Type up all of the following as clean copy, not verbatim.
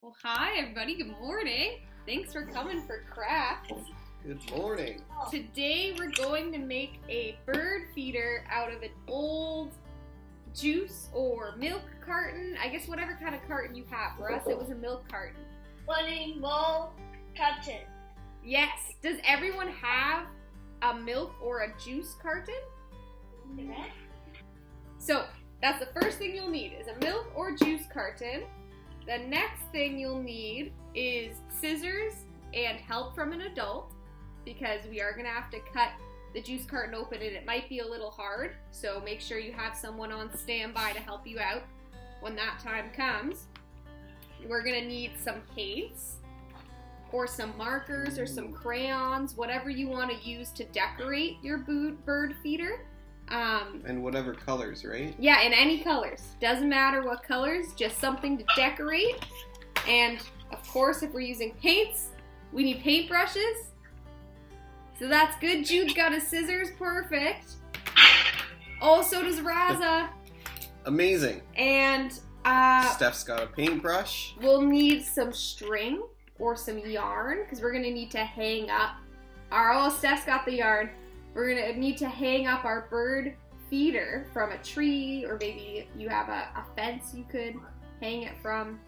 Well, hi everybody, good morning. Thanks for coming for crafts. Good morning. Today we're going to make a bird feeder out of an old juice or milk carton. I guess whatever kind of carton you have. For us, it was a milk carton. Running ball carton. Yes. Does everyone have a milk or a juice carton? Yeah. So that's the first thing you'll need is a milk or juice carton. The next thing you'll need is scissors and help from an adult, because we are going to have to cut the juice carton open and it might be a little hard, so make sure you have someone on standby to help you out when that time comes. We're going to need some paints or some markers or some crayons, whatever you want to use to decorate your bird feeder. And whatever colors, right? Yeah, in any colors. Doesn't matter what colors, just something to decorate. And of course, if we're using paints, we need paintbrushes. So that's good. Jude's got his scissors, perfect. Oh, so does Raza. Amazing. And Steph's got a paintbrush. we'll need some string or some yarn, because we're gonna need to hang up Steph's got the yarn. We're gonna need to hang up our bird feeder from a tree, or maybe you have a fence you could hang it from.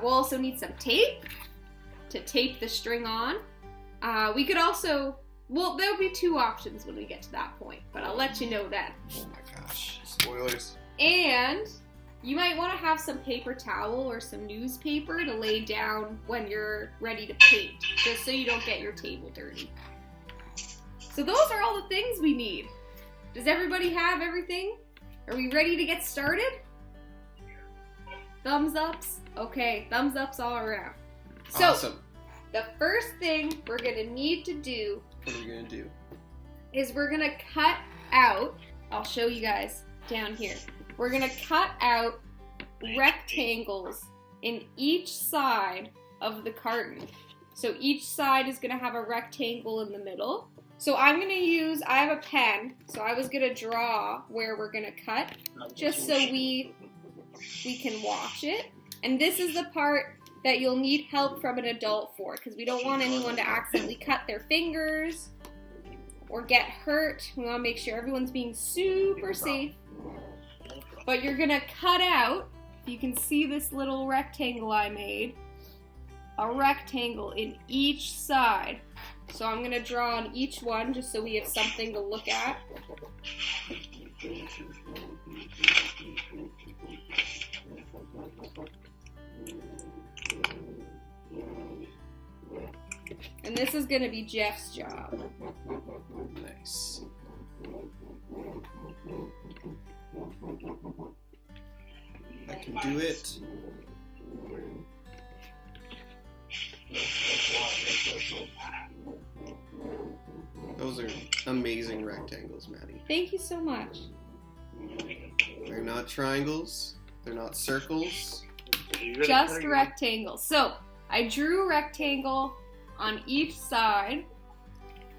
We'll also need some tape to tape the string on. We could also, well, there'll be two options when we get to that point, but I'll let you know then. Oh my gosh, spoilers. And you might want to have some paper towel or some newspaper to lay down when you're ready to paint, just so you don't get your table dirty. So those are all the things we need. Does everybody have everything? Are we ready to get started? Thumbs ups? Okay, thumbs ups all around. So, Awesome. the first thing we're gonna need to do What are we gonna do? is we're gonna cut out, I'll show you guys down here. We're gonna cut out rectangles in each side of the carton. So each side is gonna have a rectangle in the middle. So I have a pen, so I was gonna draw where we're gonna cut, just so we can watch it. And this is the part that you'll need help from an adult for, because we don't want anyone to accidentally cut their fingers or get hurt. We want to make sure everyone's being super safe. But you're gonna cut out, if you can see this little rectangle I made, a rectangle in each side. So I'm gonna draw on each one just so we have something to look at. And this is gonna be Jeff's job. Nice. I can do it. Those are amazing rectangles, Maddie. Thank you so much. They're not triangles. They're not circles. Just rectangles. So I drew a rectangle on each side,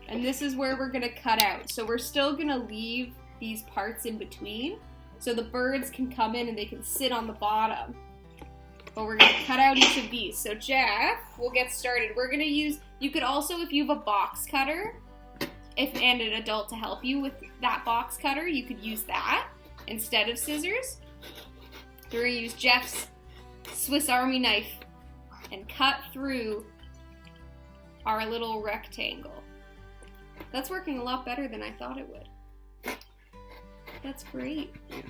and this is where we're gonna cut out. So we're still gonna leave these parts in between, so the birds can come in and they can sit on the bottom. But we're gonna cut out each of these. So Jeff, we'll get started. We're gonna use, you could also, if you have a box cutter, and an adult to help you with that box cutter, you could use that instead of scissors. So we're gonna use Jeff's Swiss Army knife and cut through our little rectangle. That's working a lot better than I thought it would. That's great. Can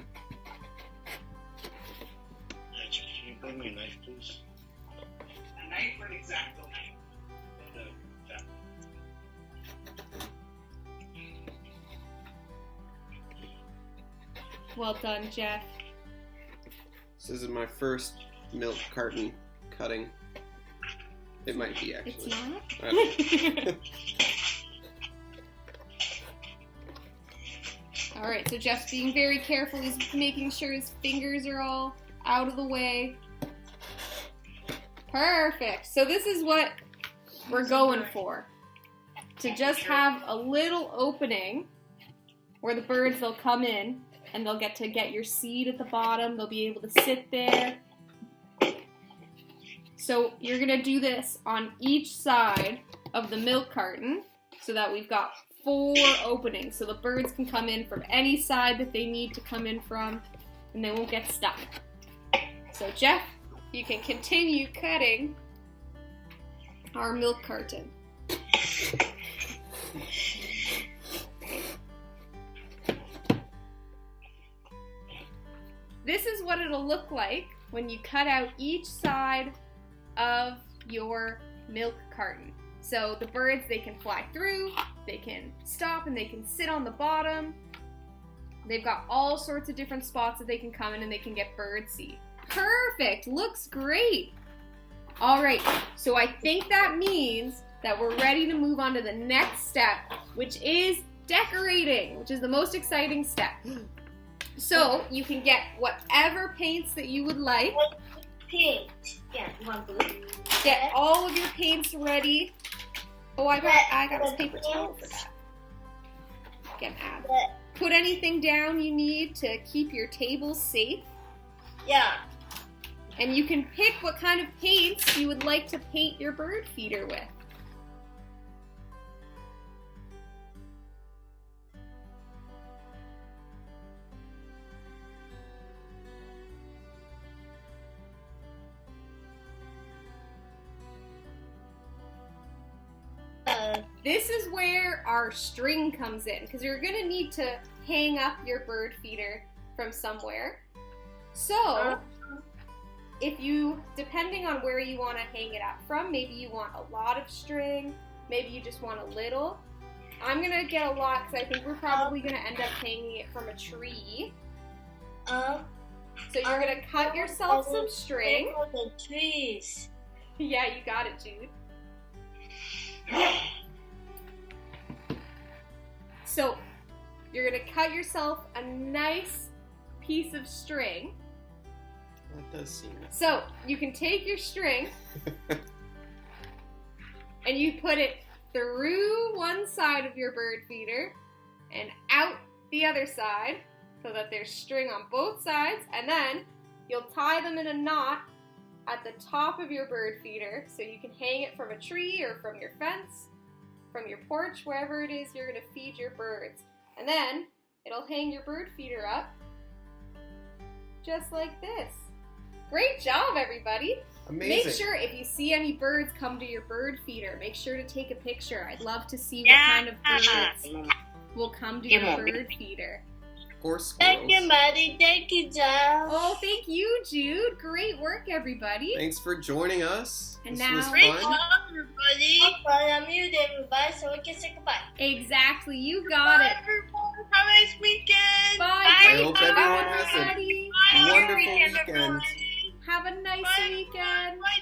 you bring me a knife, please? A knife or an X-Acto knife? Well done, Jeff. This is my first milk carton cutting. It might be, actually. It's not? I don't know. Alright, so Jeff's being very careful. He's making sure his fingers are all out of the way. Perfect. So this is what we're going for. To just have a little opening where the birds, they'll come in and they'll get your seed at the bottom. They'll be able to sit there. So you're going to do this on each side of the milk carton so that we've got 4 openings. So the birds can come in from any side that they need to come in from and they won't get stuck. So Jeff, you can continue cutting our milk carton. This is what it'll look like when you cut out each side of your milk carton. So the birds, they can fly through, they can stop, and they can sit on the bottom. They've got all sorts of different spots that they can come in and they can get birdseed. Perfect, looks great. All right, so I think that means that we're ready to move on to the next step, which is decorating, which is the most exciting step. So you can get whatever paints that you would like. Paint. Yeah, one blue. Get all of your paints ready. Oh, I got this paper towel for that. Get add. Put anything down you need to keep your table safe. Yeah. And you can pick what kind of paints you would like to paint your bird feeder with. This is where our string comes in, because you're going to need to hang up your bird feeder from somewhere. So, if you, depending on where you want to hang it up from, maybe you want a lot of string, maybe you just want a little. I'm going to get a lot because I think we're probably going to end up hanging it from a tree. So you're going to cut yourself some string. The trees. Yeah, you got it, Jude. So, you're going to cut yourself a nice piece of string. That does seem. So, you can take your string and you put it through one side of your bird feeder and out the other side so that there's string on both sides, and then you'll tie them in a knot at the top of your bird feeder so you can hang it from a tree or from your fence, from your porch, wherever it is you're going to feed your birds. And then it'll hang your bird feeder up just like this. Great job, everybody. Amazing. Make sure if you see any birds come to your bird feeder, make sure to take a picture. I'd love to see what kind of birds will come to your bird feeder. Or squirrels. Thank you, Maddy. Thank you, Jeff. Oh, thank you, Jude. Great work, everybody. Thanks for joining us. And this now- was Great fun. job, everybody. I'm mute, everybody, so we can say goodbye. Exactly, you got Bye, it. everyone. Have a nice weekend. Bye. I hope everyone has a everybody. wonderful weekend, weekend. everybody. Have a nice Bye, weekend. Bye,